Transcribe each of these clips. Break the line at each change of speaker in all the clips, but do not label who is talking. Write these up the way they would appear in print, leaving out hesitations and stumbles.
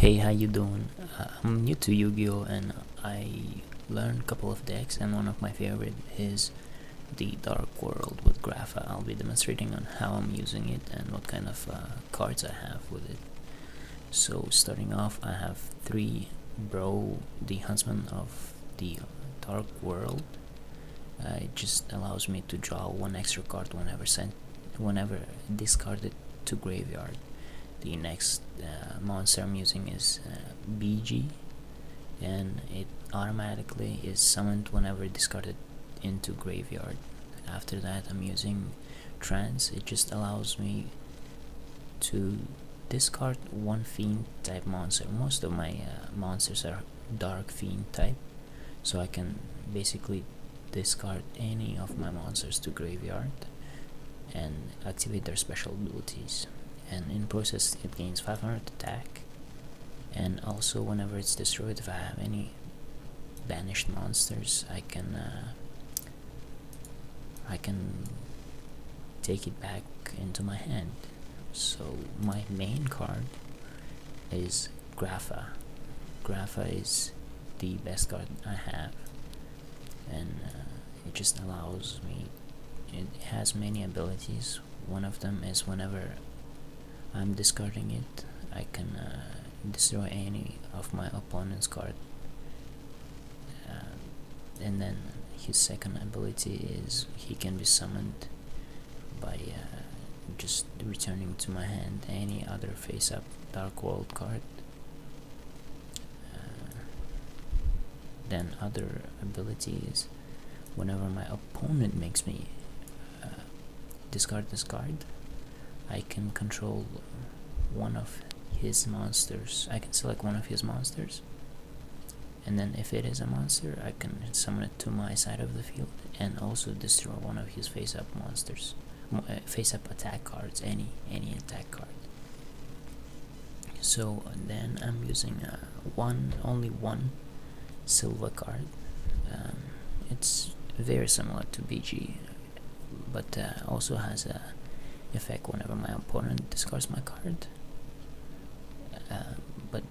Hey, how you doing? I'm new to Yu-Gi-Oh and I learned a couple of decks, and one of my favorite is the Dark World with Grapha. I'll be demonstrating on how I'm using it and what kind of cards I have with it. So starting off, I have 3 Bro, the Huntsman of the Dark World. It just allows me to draw 1 extra card whenever discarded to graveyard. The next monster I'm using is BG, and it automatically is summoned whenever discarded into graveyard. After that, I'm using Trance. It just allows me to discard 1 Fiend type monster. Most of my monsters are Dark Fiend type, so I can basically discard any of my monsters to graveyard and activate their special abilities. And in process, it gains 500 attack, and also whenever it's destroyed, if I have any banished monsters, I can take it back into my hand. So my main card is Grapha. Grapha is the best card I have, and it just allows me. It has many abilities. One of them is whenever I'm discarding it, I can destroy any of my opponent's card. And then his second ability is he can be summoned by just returning to my hand any other face-up Dark World card. Then other ability is whenever my opponent makes me discard this card, I can control one of his monsters. I can select one of his monsters, and then if it is a monster, I can summon it to my side of the field and also destroy one of his face-up monsters, face-up attack cards, any attack card. So then I'm using only one Silva card. It's very similar to BG, but also has a effect whenever my opponent discards my card, but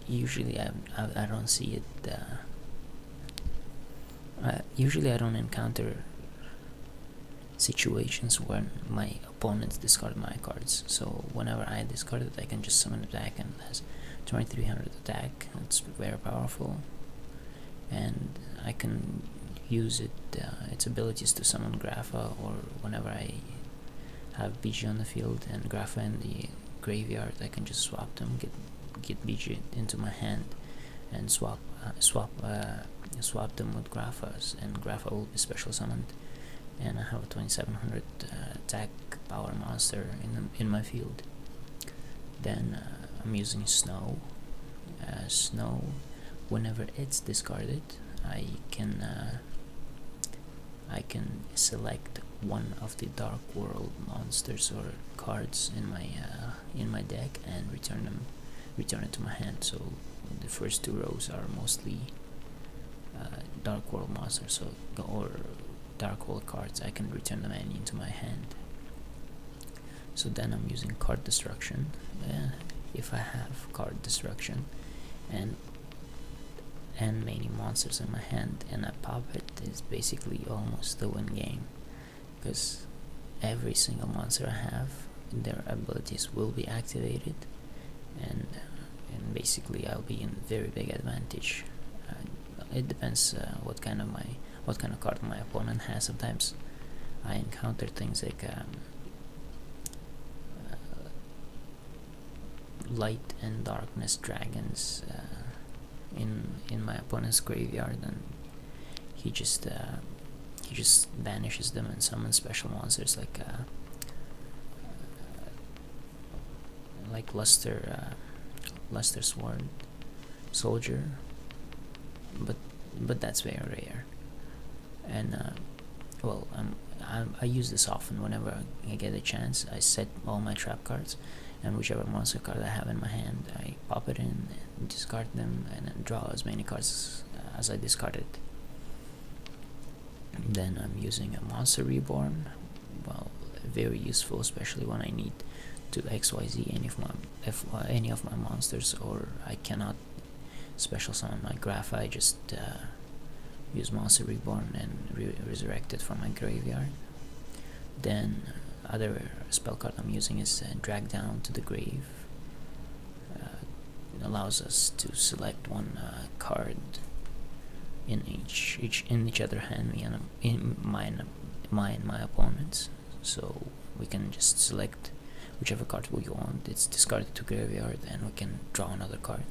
usually I don't see it. Usually I don't encounter situations when my opponents discard my cards, so whenever I discard it, I can just summon it back, and it has 2300 attack. It's very powerful, and I can use its abilities to summon Grapha, or whenever I have BG on the field and Grapha in the graveyard, I can just swap them, get BG into my hand, and swap them with Graphas, and Grapha will be special summoned, and I have a 2700 attack power monster in my field. Then I'm using Snow. Snow, whenever it's discarded, I can select one of the Dark World monsters or cards in my deck and return it to my hand. So the first 2 rows are mostly Dark World monsters, or Dark World cards. I can return them into my hand. So then I'm using card destruction. If I have card destruction and many monsters in my hand and I pop it, is basically almost the win game, because every single monster I have, their abilities will be activated, and basically I'll be in very big advantage. It depends what kind of card my opponent has. Sometimes I encounter things like light and darkness dragons in my opponent's graveyard, and he just banishes them and summons special monsters like Luster Sword Soldier, but that's very rare. And well, I use this often. Whenever I get a chance, I set all my trap cards, and whichever monster card I have in my hand, I pop it in and discard them, and then draw as many cards as I discarded. Then I'm using a Monster Reborn. Well, very useful, especially when I need to XYZ any of my monsters, or I cannot special summon my Grapha. I just use Monster Reborn and resurrect it from my graveyard. Then other spell card I'm using is Drag Down to the Grave. It allows us to select one card in each other hand, in mine and my opponent's. So we can just select whichever card we want. It's discarded to graveyard, and we can draw another card.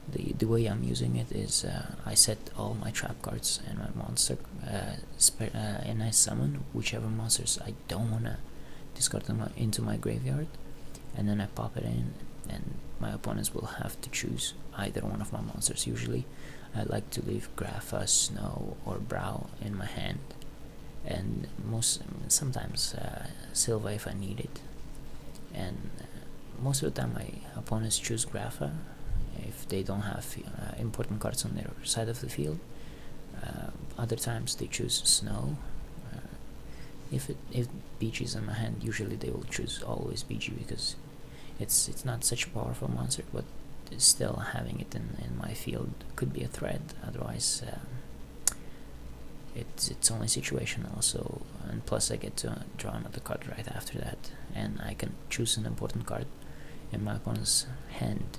The way I'm using it is I set all my trap cards and my monster, and I summon whichever monsters I don't wanna discard them into my graveyard, and then I pop it in, and my opponents will have to choose either one of my monsters. Usually I like to leave Grapha, Snow, or Brow in my hand, and sometimes Silva if I need it. And most of the time my opponents choose Grapha if they don't have important cards on their side of the field. Other times they choose Snow. If BG is in my hand, usually they will choose always BG, because it's not such a powerful monster, but still having it in my field could be a threat. Otherwise it's only situational. So, and plus I get to draw another card right after that, and I can choose an important card in my opponent's hand.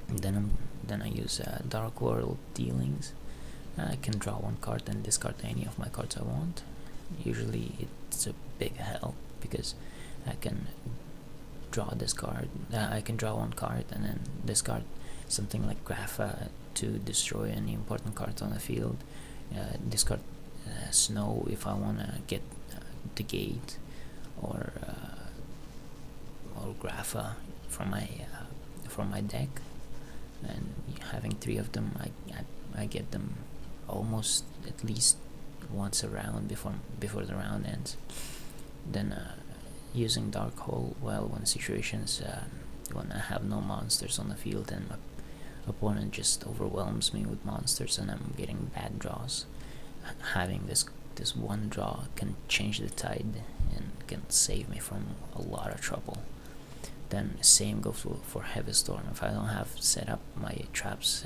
Then I use Dark World Dealings. I can draw one card and discard any of my cards I want. Usually it's a big help, because I can draw this card. I can draw one card and then discard something like Grapha to destroy any important cards on the field. Discard Snow if I wanna get the gate, or Grapha from my deck. And having 3 of them, I get them almost at least once a round before the round ends. Then using Dark Hole, well, when situations when I have no monsters on the field and my opponent just overwhelms me with monsters and I'm getting bad draws, having this one draw can change the tide and can save me from a lot of trouble. Then same goes for Heavy Storm. If I don't have set up my traps,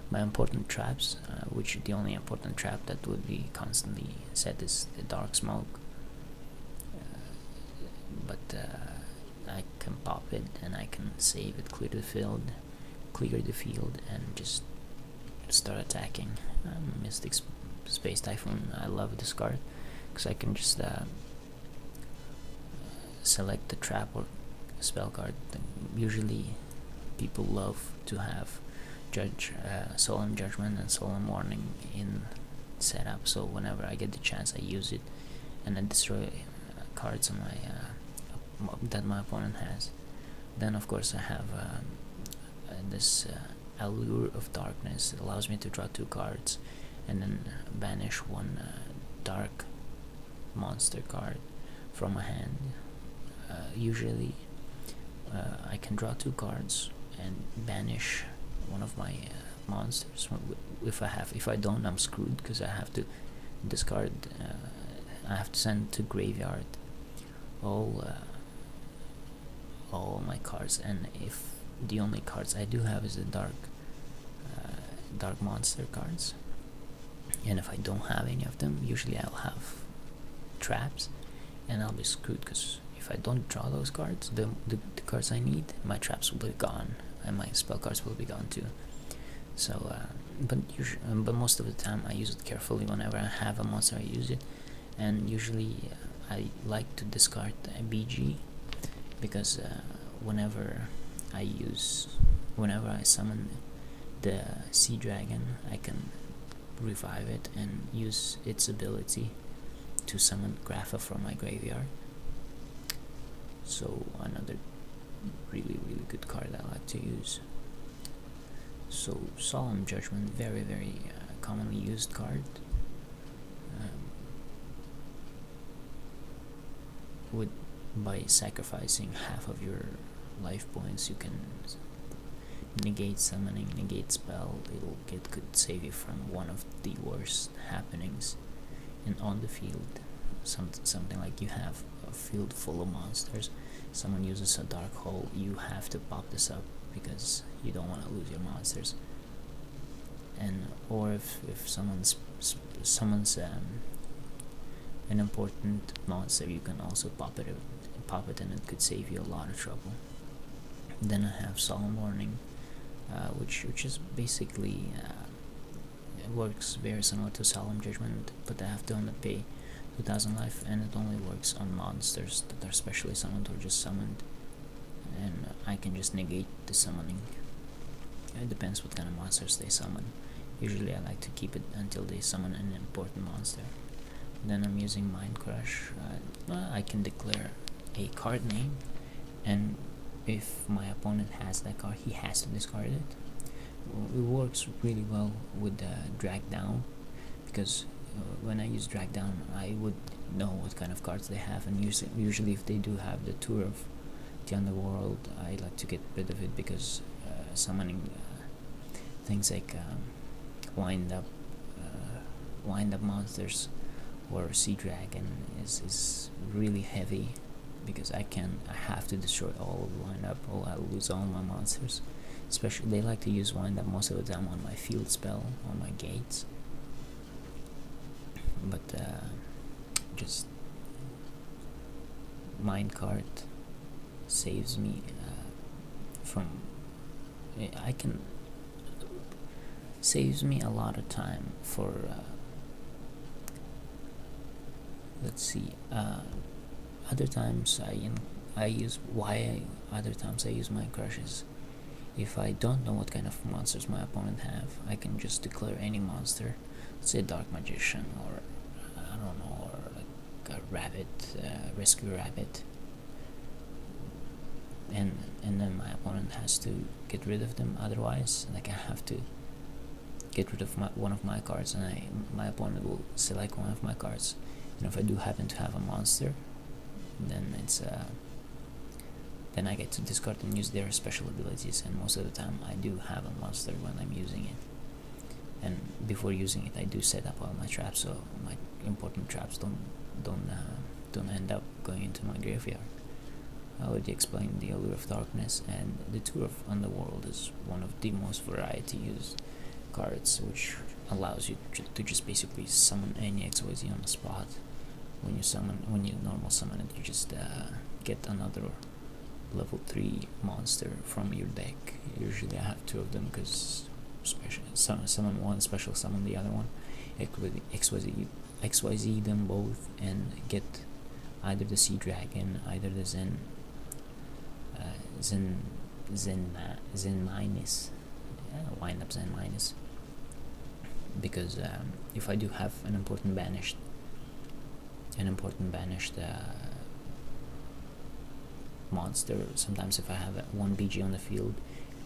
my important traps, which the only important trap that would be constantly set is the Dark Smoke, but I can pop it and I can save it, clear the field, and just start attacking. Mystic Space Typhoon, I love this card because I can just select the trap or spell card. Usually people love to have Solemn Judgment and Solemn Warning in setup, so whenever I get the chance I use it and I destroy cards on that my opponent has. Then of course I have this Allure of Darkness. It allows me to draw 2 cards and then banish one dark monster card from my hand. Usually I can draw 2 cards and banish one of my monsters. If I don't, I'm screwed, because I have to discard. I have to send to graveyard all my cards, and if the only cards I do have is the dark monster cards, and if I don't have any of them, usually I'll have traps, and I'll be screwed, because if I don't draw those cards, the cards I need, my traps will be gone, and my spell cards will be gone too. So, but most of the time I use it carefully. Whenever I have a monster, I use it, and usually I like to discard a BG, because whenever I summon the Sea Dragon, I can revive it and use its ability to summon Grapha from my graveyard. So another really good card I like to use. So Solemn Judgment, very commonly used card. By sacrificing half of your life points, you can negate summoning, negate spell. Could save you from one of the worst happenings on the field. Something like you have field full of monsters, someone uses a dark hole, you have to pop this up because you don't want to lose your monsters. And or if someone's an important monster, you can also pop it, and it could save you a lot of trouble. Then I have Solemn Warning, which is basically it works very similar to Solemn Judgment, but I have to only pay 2000 life, and it only works on monsters that are specially summoned or just summoned, and I can just negate the summoning. It depends what kind of monsters they summon. Usually I like to keep it until they summon an important monster. Then I'm using Mind Crush. I can declare a card name, and if my opponent has that card, he has to discard it. It works really well with Drag Down, because when I use Drag Down, I would know what kind of cards they have, and usually if they do have the Tour of the Underworld, I like to get rid of it, because summoning things like wind up monsters or Sea Dragon is really heavy, because I have to destroy all of wind up, or I'll lose all my monsters. Especially they like to use wind up most of the time on my field spell, on my gates. But just Minecart saves me from saves me a lot of time for let's see, other times I use my crushes. If I don't know what kind of monsters my opponent have, I can just declare any monster, let's say Dark Magician, or I don't know, or like a rabbit, rescue rabbit, and then my opponent has to get rid of them. Otherwise, like, I have to get rid of one of my cards, and my opponent will select one of my cards. And if I do happen to have a monster, then it's then I get to discard and use their special abilities, and most of the time I do have a monster when I'm using it. And before using it, I do set up all my traps, so my important traps don't end up going into my graveyard. I already explained the Allure of Darkness, and the Tour of Underworld is one of the most variety used cards, which allows you to just basically summon any XYZ on the spot. When you normal summon it, you just get another level 3 monster from your deck. Usually I have 2 of them, because summon one, special summon the other one, XYZ them both, and get either the Sea Dragon, either the Zen minus, wind up Zen minus, because if I do have an important banished monster, sometimes if I have one BG on the field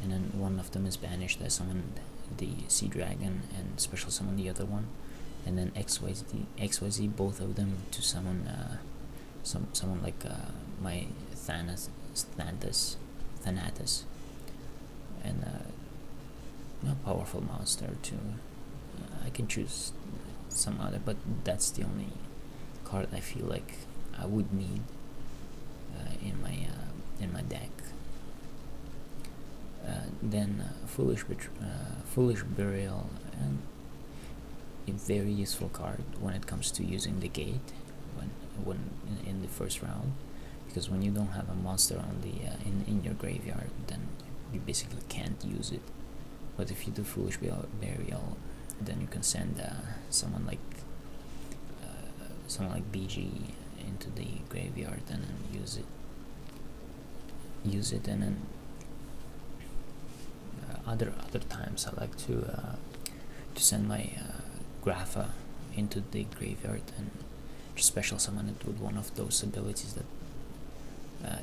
and then one of them is banished, I summon the Sea Dragon and special summon the other one, and then XYZ both of them to summon someone like my Thanatos, and a powerful monster too. I can choose some other, but that's the only card I feel like I would need in my deck. Then Foolish Burial, and a very useful card when it comes to using the gate when in the first round, because when you don't have a monster on the in your graveyard, then you basically can't use it. But if you do Foolish Burial, then you can send someone like BG into the graveyard and then use it, and then other times I like to send my Grapha into the graveyard and just special summon it with one of those abilities that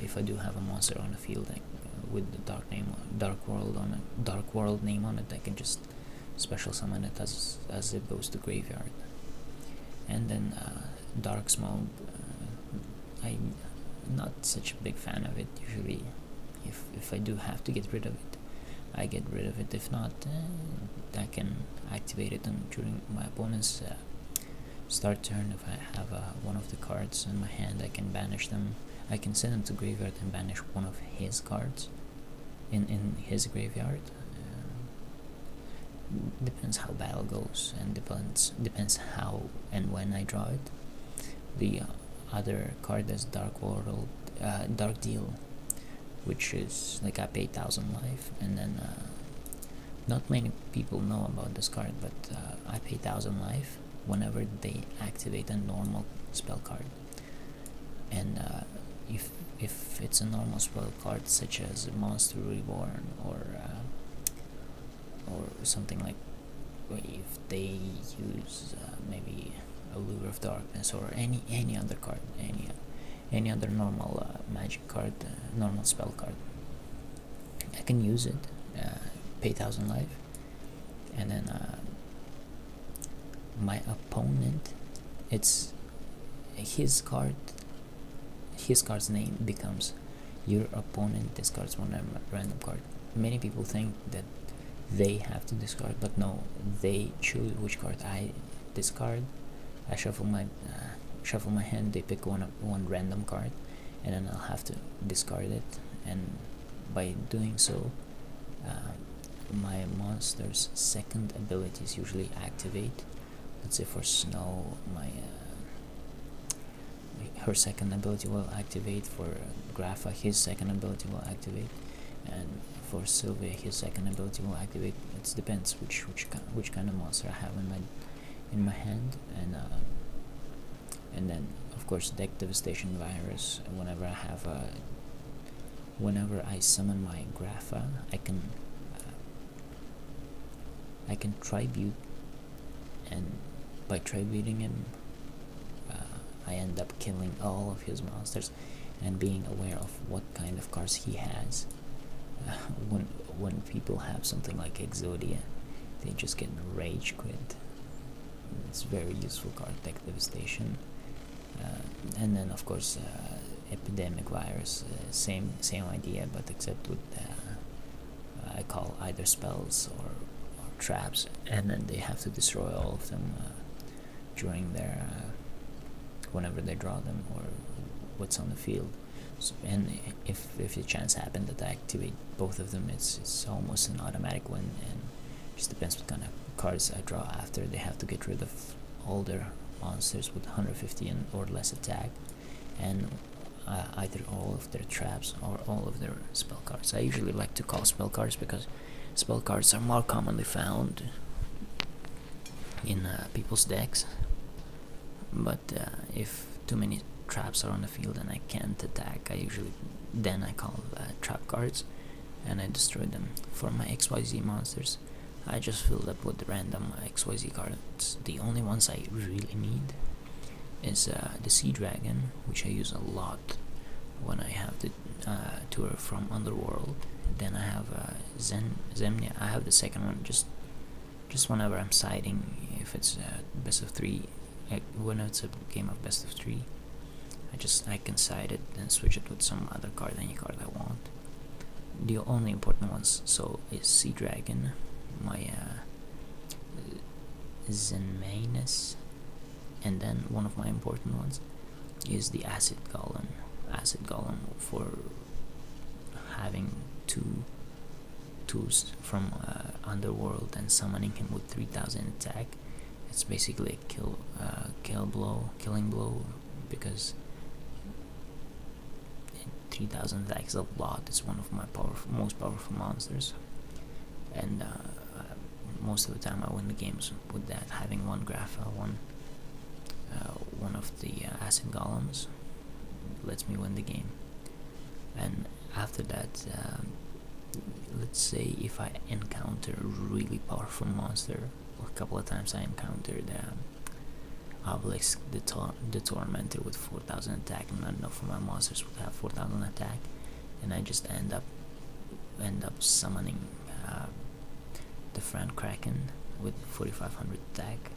if I do have a monster on the field, like, with the Dark World name on it, I can just special summon it as it goes to graveyard. And then Dark Smoke, I'm not such a big fan of it. Usually if I do have to get rid of it, I get rid of it. If not, I can activate it during my opponent's start turn, if I have one of the cards in my hand, I can banish them. I can send them to graveyard and banish one of his cards in his graveyard. Depends how battle goes, and depends how and when I draw it. The other card is Dark Deal, which is like I pay 1,000 life, and then not many people know about this card, but I pay 1,000 life whenever they activate a normal spell card. And if it's a normal spell card, such as Monster Reborn or something like, if they use maybe a Lure of Darkness or any other card, any other normal magic card, normal spell card, I can use it, pay 1,000 life, and then my opponent, it's his card's name becomes your opponent discards one random card. Many people think that they have to discard, but no, they choose which card I discard. I shuffle my hand, they pick one random card, and then I'll have to discard it, and by doing so, my monster's second abilities usually activate. Let's say for Snow, her second ability will activate. For Grapha, his second ability will activate, and for Sylvia, his second ability will activate. It depends which kind of monster I have in my hand, and then of course Deck Devastation Virus. Whenever I summon my Grapha, I can tribute, and by tributing him, I end up killing all of his monsters, and being aware of what kind of cards he has. When people have something like Exodia, they just get rage quit. It's a very useful card, Deck Devastation. And then of course Epidemic Virus, same idea, but except with I call either spells or traps, and then they have to destroy all of them during their whenever they draw them or what's on the field. So, and if the chance happened that I activate both of them, it's almost an automatic win, and just depends what kind of cards I draw after. They have to get rid of all their monsters with 150 or less attack, and either all of their traps or all of their spell cards. I usually like to call spell cards because spell cards are more commonly found in people's decks, but if too many traps are on the field and I can't attack, I call trap cards, and I destroy them. For my XYZ monsters, I just filled up with random XYZ cards. The only ones I really need is the Sea Dragon, which I use a lot when I have the tour from Underworld. Then I have Zemnia. I have the second one just whenever I'm siding. If it's best of 3, when it's a game of best of 3, I can side it and switch it with some other card, any card I want. The only important ones is Sea Dragon, my Zenmanus, and then one of my important ones is the Acid Golem. Acid Golem, for having twos from Underworld and summoning him with 3,000 attack. It's basically a killing blow, because 3,000 attack is a lot. It's one of my most powerful monsters, and most of the time I win the games with that. Having one Grapha, one of the Acid Golems lets me win the game. And after that, let's say if I encounter a really powerful monster, a couple of times I encountered Obelisk the Tormentor with 4,000 attack, and none of my monsters would have 4,000 attack, and I just end up summoning the Friend Kraken with 4,500 attack.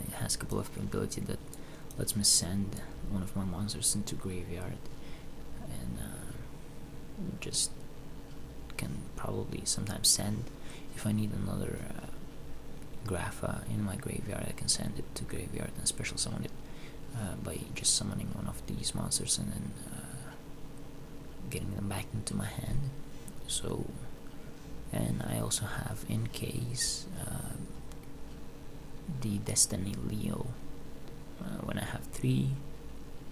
It has a couple of ability that lets me send one of my monsters into graveyard, and just can probably sometimes send if I need another Grapha in my graveyard, I can send it to graveyard and special summon it by just summoning one of these monsters and then getting them back into my hand. So, and I also have in case the Destiny Leo. When I have 3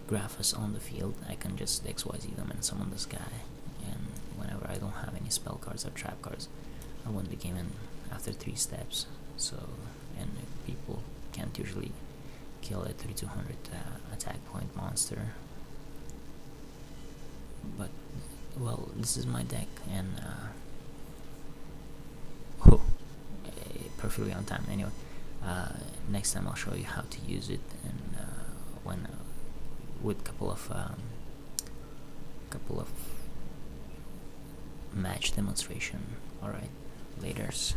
Graphas on the field, I can just XYZ them and summon this guy. And whenever I don't have any spell cards or trap cards, I win the game in after 3 steps. So, and people can't usually kill a 3200 attack point monster. But, well, this is my deck, and perfectly on time. Anyway, next time I'll show you how to use it, and when with couple of match demonstration. All right, laters.